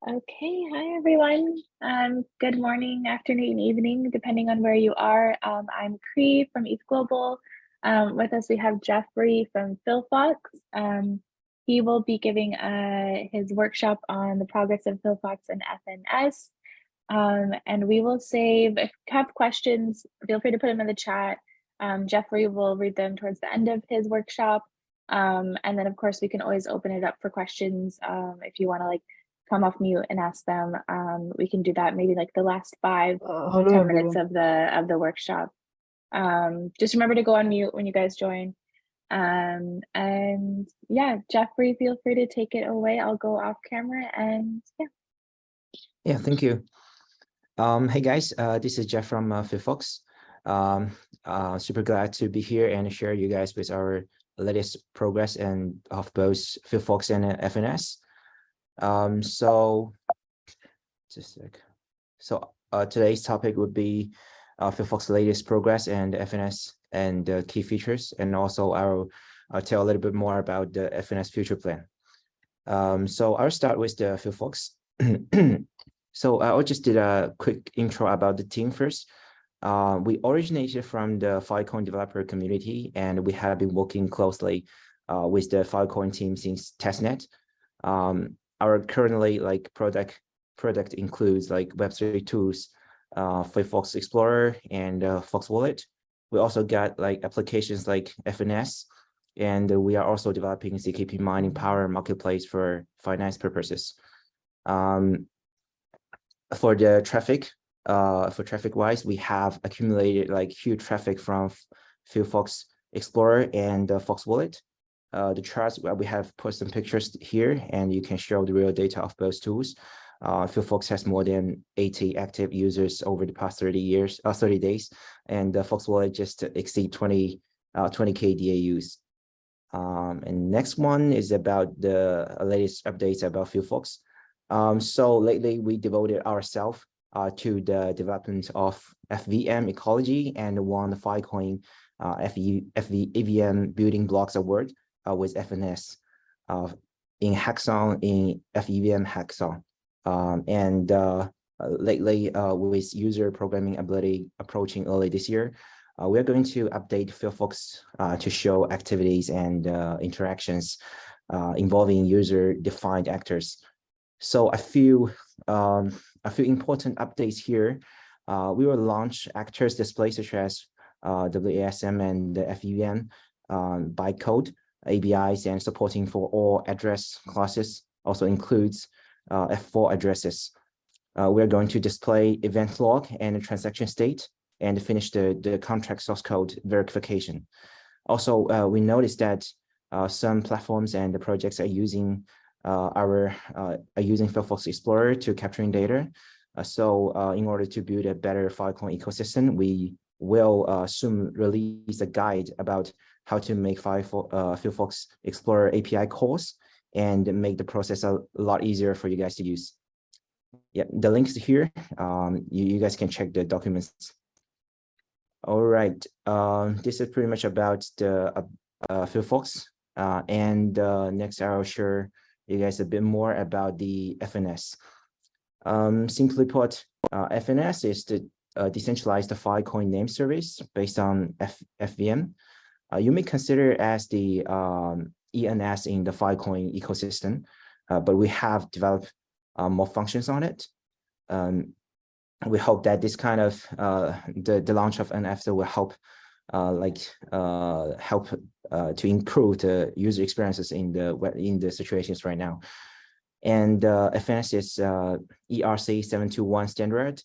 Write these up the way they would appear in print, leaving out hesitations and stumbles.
Okay, hi everyone. Good morning, afternoon, evening, depending on where you are. I'm Cree from ETH Global. With us, we have Jeffrey from Filfox. He will be giving his workshop on the progress of Filfox and FNS. And we will save, if you have questions, feel free to put them in the chat. Jeffrey will read them towards the end of his workshop. And then, of course, we can always open it up for questions if you want to come off mute and ask them. We can do that maybe like the last 5 Hello 10 minutes everyone. of the workshop. Just remember to go on mute when you guys join. And yeah, Jeffrey, feel free to take it away. I'll go off camera and yeah. Yeah, thank you. Hey guys, this is Jeff from Filfox. Super glad to be here and share you guys with our latest progress and of both Filfox and FNS. So just a sec. So today's topic would be Filfox's latest progress and FNS and key features, and also I'll tell a little bit more about the FNS future plan. So I'll start with the Filfox. So I just did a quick intro about the team first. We originated from the Filecoin developer community, and we have been working closely with the Filecoin team since testnet. Our currently product includes Web3 tools, Filfox Explorer and Fox Wallet. We also got applications like FNS, and we are also developing ZKP mining power marketplace for finance purposes. For the traffic, wise, we have accumulated huge traffic from Filfox Explorer and Fox Wallet. The charts, we have put some pictures here, and you can show the real data of both tools. Filfox has more than 80 active users over the past 30 days, and Fox Wallet just exceed 20K DAUs. And next one is about the latest updates about Filfox. So lately we devoted ourselves to the development of FVM ecology and won the Filecoin FVM Building Blocks Award with FNS in Hackathon, in FEVM Hackathon. Lately, with user programming ability approaching early this year, we're going to update Filfox to show activities and interactions involving user-defined actors. So a few important updates here. We will launch actors display such as WASM and the FEVM bytecode ABIs, and supporting for all address classes also includes F4 addresses. We're going to display event log and transaction state and finish the contract source code verification. Also, we noticed that some platforms and the projects are using Filfox Explorer to capturing data. So in order to build a better Filecoin ecosystem, we will soon release a guide about how to make Filfox Explorer API calls and make the process a lot easier for you guys to use. Yeah, the links here. You guys can check the documents. All right, this is pretty much about the Filfox. Next, I'll share you guys a bit more about the FNS. Simply put, FNS is the decentralized Filecoin name service based on FVM. You may consider it as the ENS in the Filecoin ecosystem, but we have developed more functions on it. We hope that this kind of the launch of NFT will help to improve the user experiences in the situations right now. And FNS is ERC 721 standard.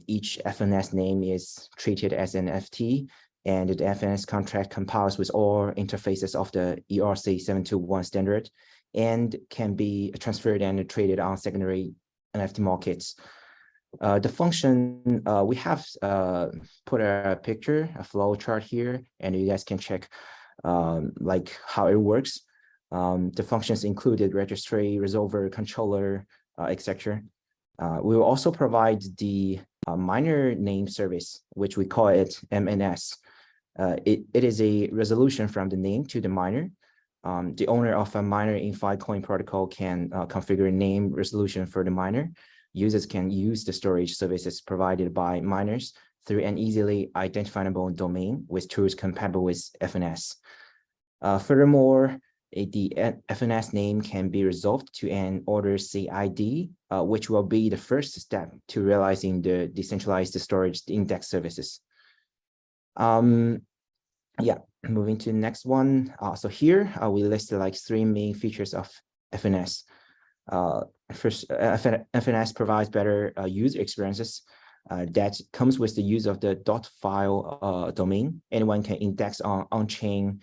Each FNS name is treated as an FT, and the FNS contract compiles with all interfaces of the ERC 721 standard and can be transferred and traded on secondary NFT markets. The function, we have put a picture, a flow chart here, and you guys can check how it works. The functions included registry, resolver, controller, etc. We will also provide the miner name service, which we call it MNS. It is a resolution from the name to the miner. The owner of a miner in Filecoin protocol can configure name resolution for the miner. Users can use the storage services provided by miners through an easily identifiable domain with tools compatible with FNS. Furthermore, the FNS name can be resolved to an order CID, which will be the first step to realizing the decentralized storage index services. Yeah, moving to the next one. So here we listed like 3 main features of FNS. First, FNS provides better user experiences that comes with the use of the .file domain. Anyone can index on-chain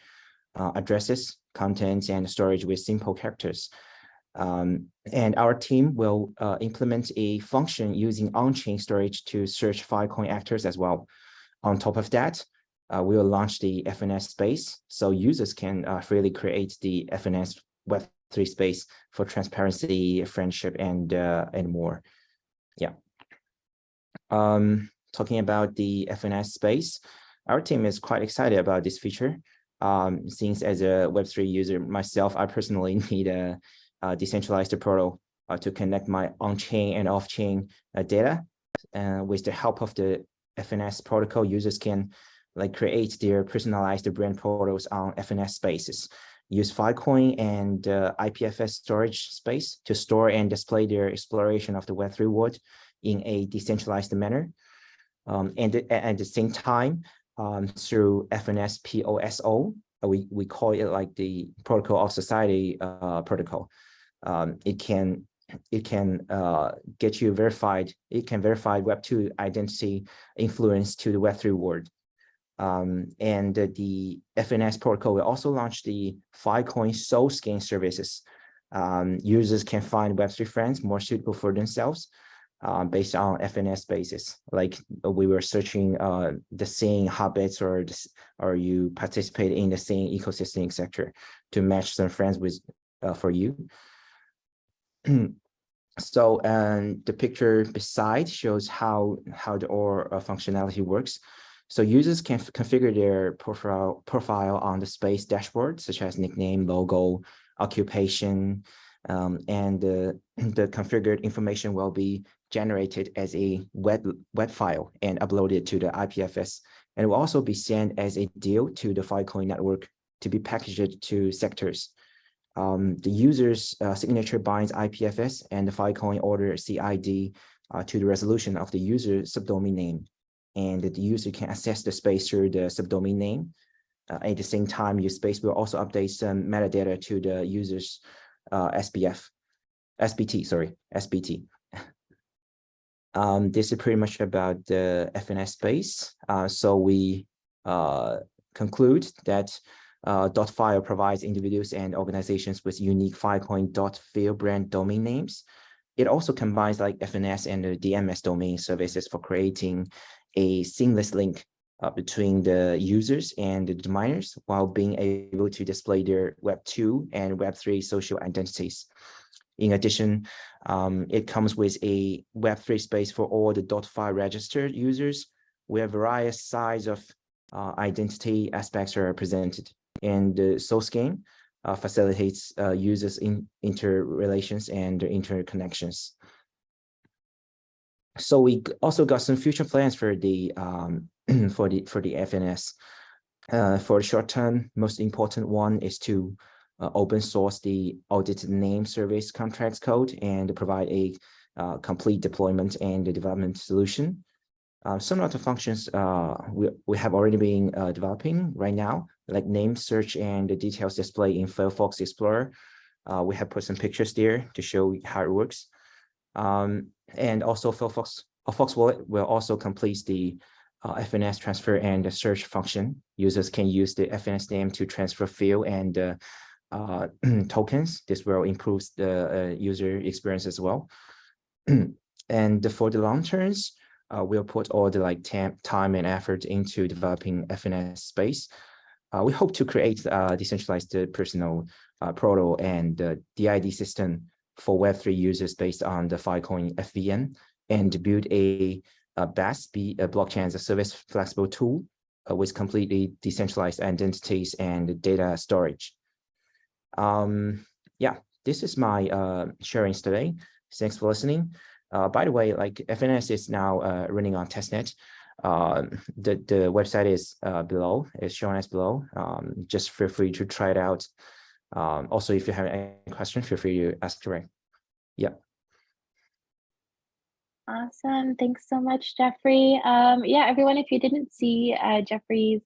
addresses, contents, and storage with simple characters. And our team will implement a function using on-chain storage to search Filecoin actors as well. On top of that, we will launch the FNS Space, so users can freely create the FNS Web3 space for transparency, friendship, and more. Yeah. Talking about the FNS Space, our team is quite excited about this feature. Since as a Web3 user myself, I personally need a decentralized portal to connect my on-chain and off-chain data. With the help of the FNS protocol, users can create their personalized brand portals on FNS spaces, use Filecoin and IPFS storage space to store and display their exploration of the Web3 world in a decentralized manner. And at the same time, through FNS POSO, we call it like the protocol of society protocol. It can get you verified. It can verify Web2 identity influence to the Web3 world. And the FNS protocol will also launch the Filecoin soul scan services. Users can find Web3 friends more suitable for themselves based on FNS basis. Like we were searching the same habits or you participate in the same ecosystem, etc., to match some friends with for you. So the picture beside shows how the OR functionality works. So users can configure their profile on the Space dashboard, such as nickname, logo, occupation, and the configured information will be generated as a web file and uploaded to the IPFS, and will also be sent as a deal to the Filecoin network to be packaged to sectors. The user's signature binds IPFS and the Filecoin order CID to the resolution of the user subdomain name, and the user can access the space through the subdomain name. At the same time, your space will also update some metadata to the user's SBT. This is pretty much about the FNS space. So we conclude that .file provides individuals and organizations with unique Filecoin .fil brand domain names. It also combines like FNS and the DMS domain services for creating a seamless link between the users and the miners while being able to display their Web2 and Web3 social identities. In addition, it comes with a Web3 space for all the .file registered users where various size of identity aspects are presented. And the soul scan facilitates users in interrelations and interconnections. So we also got some future plans for the for the FNS. For the short term, most important one is to open source the audited name service contracts code and provide a complete deployment and the development solution. Some of the functions we have already been developing right now, like name search and the details display in Filfox Explorer. We have put some pictures there to show how it works. And also Filfox Wallet will also complete the FNS transfer and the search function. Users can use the FNS name to transfer field and tokens. This will improve the user experience as well. And for the long terms, we'll put all the time and effort into developing FNS space. We hope to create a decentralized personal portal and DID system for Web3 users based on the Filecoin FVM and build a BaaS, a blockchain as a service flexible tool with completely decentralized identities and data storage. Yeah, this is my sharings today. Thanks for listening. By the way, like FNS is now running on testnet. The website is below, is shown as below. Just feel free to try it out. Also, if you have any questions, feel free to ask direct. Yeah. Awesome. Thanks so much, Jeffrey. Yeah, everyone, if you didn't see Jeffrey's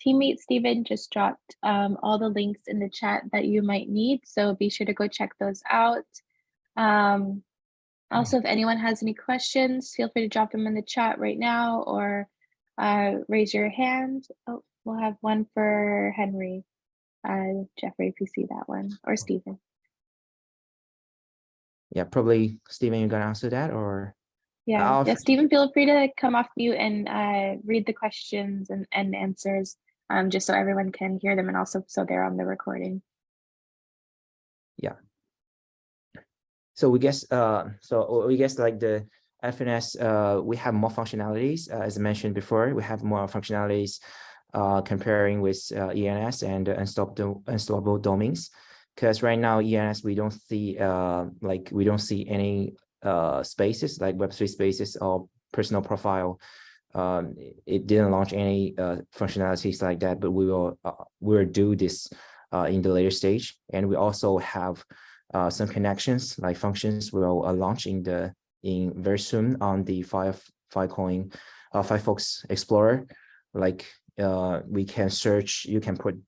teammate, Stephen, just dropped all the links in the chat that you might need. So be sure to go check those out. Also, if anyone has any questions, feel free to drop them in the chat right now or raise your hand. Oh, we'll have one for Henry. Jeffrey, if you see that one, or Stephen. Yeah, probably Stephen, you're gonna answer that, or yeah, Stephen, feel free to come off mute and read the questions and answers, just so everyone can hear them and also so they're on the recording. Yeah. So we guess like the FNS, we have more functionalities. As I mentioned before, we have more functionalities comparing with ENS and unstoppable domains. Because right now ENS we don't see any spaces like Web3 spaces or personal profile. It didn't launch any functionalities like that, but we will do this in the later stage, and we also have some connections like functions will launch very soon on the Filefox Explorer. Like we can search, you can put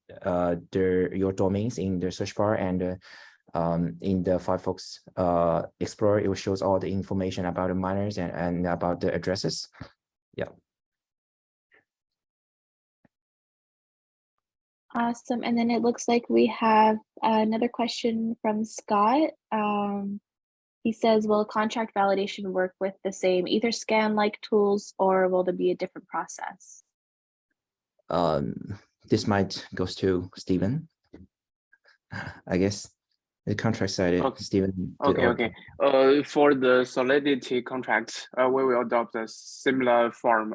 your domains in the search bar, and in the Filefox Explorer, it shows all the information about the miners and about the addresses. Yeah. Awesome. And then it looks like we have another question from Scott. He says, will contract validation work with the same Etherscan-like tools, or will there be a different process? This might goes to Stephen, I guess. The contract side, okay. Stephen. Okay. For the Solidity contracts, we will adopt a similar form,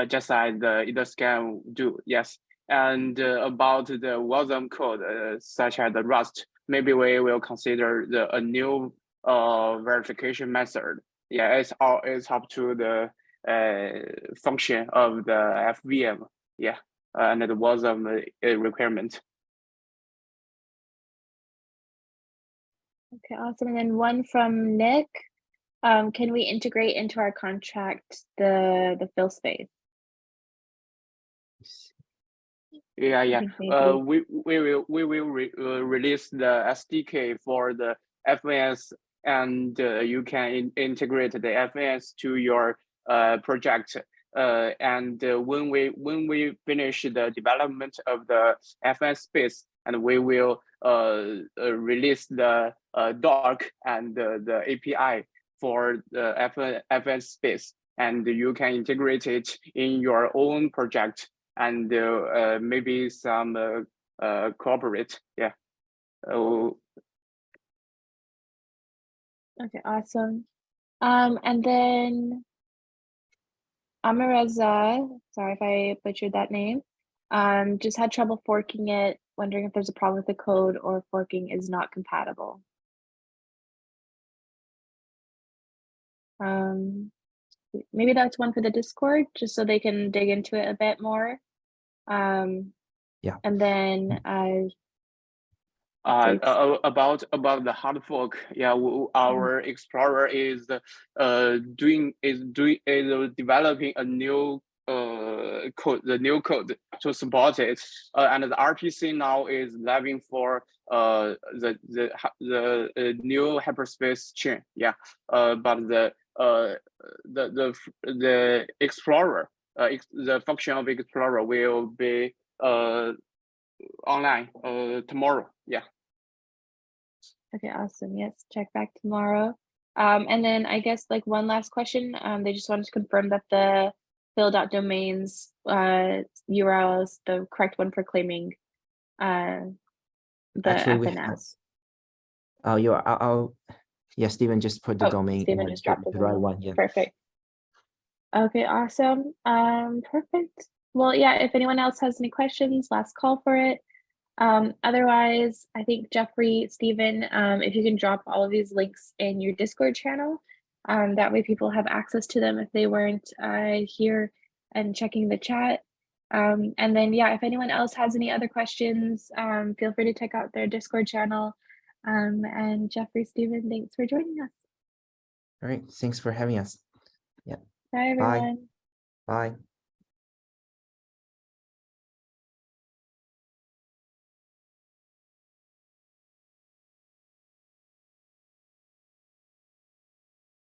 just as the Etherscan do. Yes. And about the WASM code, such as the Rust, maybe we will consider a new verification method. Yeah, it's up to the function of the FVM. Yeah, and the WASM requirement. Okay, awesome. And then one from Nick. Can we integrate into our contract the fill space? Yeah. We will release the SDK for the FNS, and you can integrate the FNS to your project. And when we finish the development of the FNS Space, and we will release the doc and the API for the FNS Space, and you can integrate it in your own project, and maybe some cooperate. Yeah. Okay, awesome. And then Amareza, sorry if I butchered that name, just had trouble forking it, wondering if there's a problem with the code or forking is not compatible. Maybe that's one for the Discord, just so they can dig into it a bit more. Yeah. And then about the hard fork, yeah, our Explorer is developing a new code, the new code to support it, and the RPC now is living for the new hyperspace chain. Yeah, but the Explorer, the function of Explorer will be online tomorrow. Yeah. Okay, awesome. Yes, check back tomorrow. And then I guess like one last question. They just wanted to confirm that the fill.domains URL is the correct one for claiming the Actually, FNS. Yeah, Stephen just put the domain. Stephen just dropped the right one. Yeah. Perfect. Okay, awesome. Perfect. Well, yeah, if anyone else has any questions, last call for it. Otherwise, I think Jeffrey, Stephen, if you can drop all of these links in your Discord channel, that way people have access to them if they weren't here and checking the chat. And then, yeah, if anyone else has any other questions, feel free to check out their Discord channel. And Jeffrey, Stephen, thanks for joining us. All right, thanks for having us. Yeah. Bye, everyone. Bye. Bye.